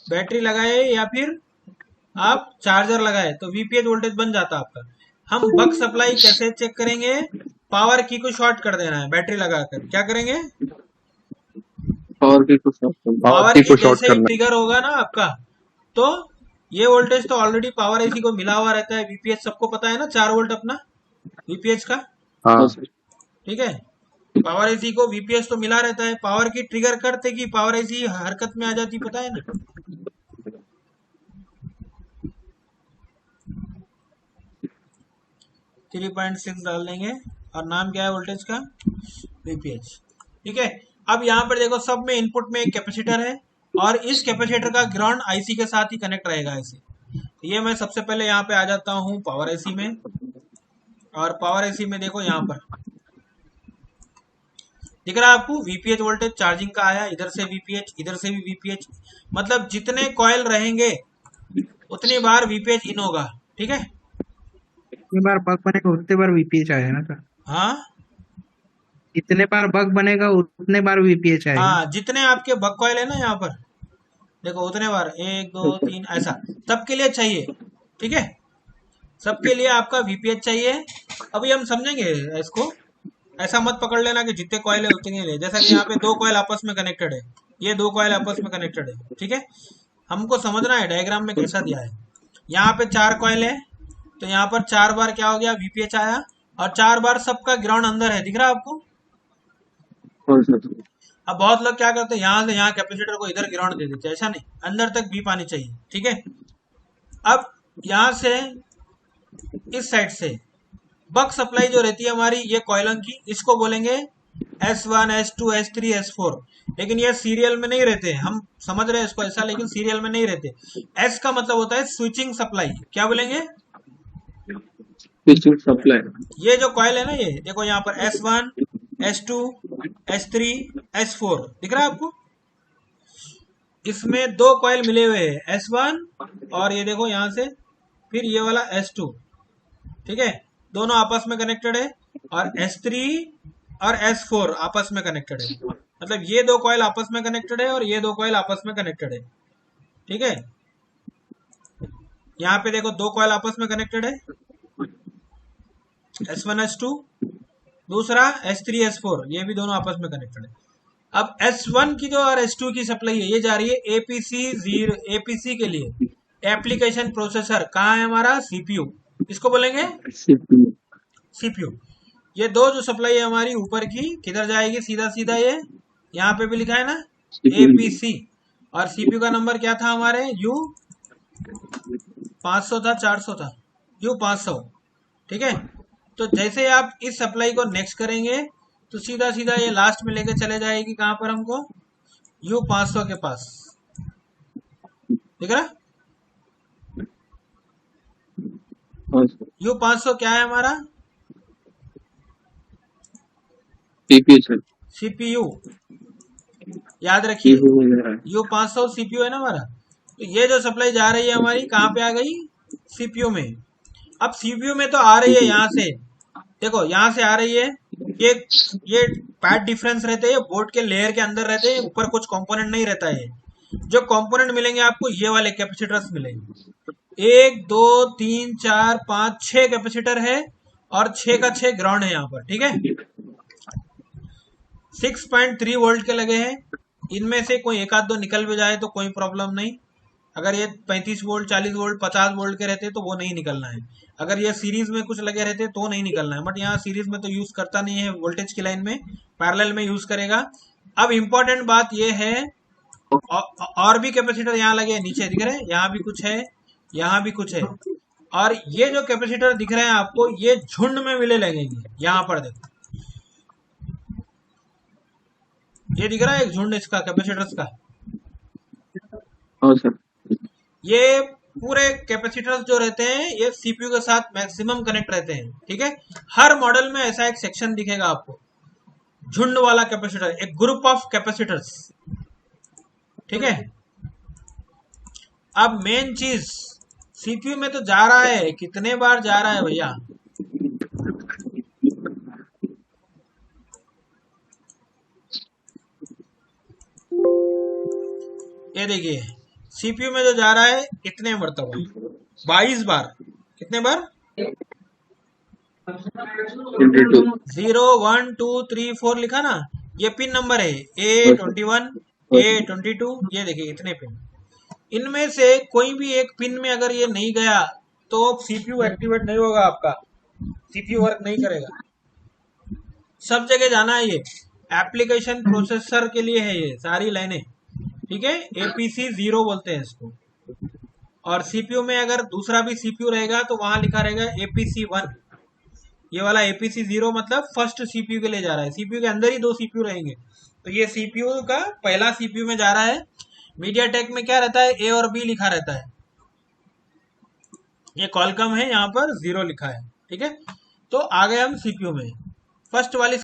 Battery लगाए या फिर आप चार्जर लगाए तो वीपीएच वोल्टेज बन जाता आपका। हम बक सप्लाई कैसे चेक करेंगे? पावर की को शॉर्ट कर देना है बैटरी लगाकर। क्या करेंगे? पावर पावर की की को शॉर्ट जैसे ही करना ट्रिगर होगा ना आपका, तो ये वोल्टेज तो ऑलरेडी पावर एसी को मिला हुआ रहता है। वीपीएच सबको पता है ना, 4 वोल्ट अपना वीपीएच का। है। हाँ ठीक है, पावर एसी को वीपीएच तो मिला रहता है। पावर की ट्रिगर करते कि पावर एसी हरकत में आ जाती, पता है ना? 3.6 डाल देंगे और नाम क्या है वोल्टेज का? वीपीएच। ठीक है, अब यहाँ पर देखो सब में इनपुट में एक कैपेसिटर है और इस कैपेसिटर का ग्राउंड आईसी के साथ ही कनेक्ट रहेगा ऐसे। तो ये मैं सबसे पहले यहाँ पे आ जाता हूँ पावर एसी में। और पावर एसी में देखो यहाँ पर दिख रहा है आपको वीपीएच वोल्टेज चार्जिंग का आया, इधर से वीपीएच इधर से भी वीपीएच। मतलब जितने कॉइल रहेंगे उतनी बार वीपीएच इन होगा। ठीक है। जितनी बार बग बनेगा उतने बार वीपीएच आएगा ना सर? हाँ जितने बार बग बनेगा उतने बार वीपीएच आएगा। हाँ, जितने आपके बग कॉइल है ना यहाँ पर, देखो उतने बार, 1 2 3 ऐसा सबके लिए चाहिए। ठीक है, सबके लिए आपका वीपीएच चाहिए। अभी हम समझेंगे इसको। ऐसा मत पकड़ लेना कि जितने कॉइल है उतने लिए, जैसा कि यहाँ पे दो कॉइल आपस में कनेक्टेड है, ये दो कॉइल आपस में कनेक्टेड है। ठीक है, हमको समझना है डायग्राम में कैसा दिया है। यहाँ पे 4 कॉइल है, तो यहाँ पर 4 बार क्या हो गया? वीपीएच आया। और 4 बार सबका ग्राउंड अंदर है, दिख रहा है आपको? अब बहुत लोग क्या करते हैं, यहाँ से यहाँ कैपेसिटर को इधर ग्राउंड दे देते हैं। ऐसा नहीं, अंदर तक बीप आनी चाहिए। ठीक है, अब यहाँ से इस साइड से बक सप्लाई जो रहती है हमारी ये कॉइलों की, इसको बोलेंगे S1 S2 S3 S4। लेकिन ये सीरियल में नहीं रहते, हम समझ रहे हैं इसको ऐसा, लेकिन सीरियल में नहीं रहते। एस का मतलब होता है स्विचिंग सप्लाई। क्या बोलेंगे? सप्लाई। ये जो कॉइल है ना, ये देखो यहाँ पर S1 S2 S3 S4 दिख रहा है आपको? इसमें दो कॉइल मिले हुए हैं, S1 और ये देखो यहाँ से फिर ये वाला S2। ठीक है, दोनों आपस में कनेक्टेड है। और S3 और S4 आपस में कनेक्टेड है। मतलब ये दो कॉइल आपस में कनेक्टेड है और ये दो कॉइल आपस में कनेक्टेड है। ठीक है, यहाँ पे देखो दो कॉइल आपस में कनेक्टेड है, S1 S2, दूसरा S3 S4, ये भी दोनों आपस में कनेक्टेड है। अब S1 की जो और S2 की सप्लाई है, ये जा रही है एपीसी के लिए, एप्लीकेशन प्रोसेसर। कहाँ है हमारा? सीपीयू, इसको बोलेंगे सीपीयू। ये दो जो सप्लाई है हमारी ऊपर की, किधर जाएगी? सीधा सीधा ये यहाँ पे भी लिखा है ना, एपीसी। और सीपीयू का नंबर क्या था हमारे? यू 500 था, 400 था, यू 500। ठीक है, तो जैसे आप इस सप्लाई को नेक्स्ट करेंगे तो सीधा सीधा ये लास्ट में लेके चले जाएगी कहाँ पर हमको? यू 500 के पास। ठीक है, यू 500 क्या है हमारा? सीपीयू। याद रखिए, यू 500 सीपीयू है ना हमारा। तो ये जो सप्लाई जा रही है हमारी कहाँ पे आ गई? सीपीयू में। अब सीपीयू में तो आ रही है यहाँ से, देखो यहाँ से आ रही है। ये ये पैड डिफरेंस रहते हैं, बोर्ड के लेयर के अंदर रहते हैं, ऊपर कुछ कंपोनेंट नहीं रहता है। जो कंपोनेंट मिलेंगे आपको ये वाले कैपेसिटर्स मिलेंगे। 1 2 3 4 5 6 कैपेसिटर है और 6 का 6 ग्राउंड है यहाँ पर। ठीक है, 6.3 वोल्ट के लगे हैं। इनमें से कोई एक आध दो निकल भी जाए तो कोई प्रॉब्लम नहीं। अगर ये 35 वोल्ट 40 वोल्ट 50 वोल्ट के रहते तो वो नहीं निकलना है। अगर ये सीरीज में कुछ लगे रहते तो नहीं निकलना है। बट यहाँ सीरीज में तो यूज करता नहीं है वोल्टेज की लाइन में, पैरेलल में यूज करेगा। अब इंपॉर्टेंट बात ये है, और भी कैपेसिटर यहाँ लगे हैं, नीचे दिख रहे हैं, यहाँ भी कुछ है, यहाँ भी कुछ है। और ये जो कैपेसिटर दिख रहे हैं आपको, ये झुंड में मिले लगेंगे। यहाँ पर देखो, ये दिख रहा है एक झुंड इसका, कैपेसिटर्स का। ये पूरे कैपेसिटर्स जो रहते हैं ये सीपीयू के साथ मैक्सिमम कनेक्ट रहते हैं। ठीक है, हर मॉडल में ऐसा एक सेक्शन दिखेगा आपको, झुंड वाला कैपेसिटर, एक ग्रुप ऑफ कैपेसिटर्स। ठीक है, अब मेन चीज, सीपीयू में तो जा रहा है, कितने बार जा रहा है भैया? ये देखिए, सीपीयू में जो जा रहा है इतने मरतबा 22 बार, कितने बार? 22 0 1 2 3 4 लिखा ना, ये पिन नंबर है A21 A22, ये देखिए इतने पिन। इनमें से कोई भी एक पिन में अगर ये नहीं गया तो सीपीयू एक्टिवेट नहीं होगा, आपका सीपीयू वर्क नहीं करेगा। सब जगह जाना है ये, एप्लीकेशन प्रोसेसर के लिए है ये सारी लाइनें, ठीक है। एपीसी 0 बोलते हैं इसको। और सीपीयू में अगर दूसरा भी सीपीयू रहेगा तो वहां लिखा रहेगा एपीसी 1। ये वाला एपीसी 0 मतलब फर्स्ट सीपीयू के लिए जा रहा है, सीपीयू के अंदर ही 2 सीपीयू रहेंगे, तो ये सीपीयू का पहला सीपीयू में जा रहा है। मीडियाटेक में क्या रहता है, ए और बी लिखा रहता है, ये कॉलकम है, यहाँ पर 0 लिखा है, ठीक है। तो आ गए हम सीपीयू में, फर्स्ट वाली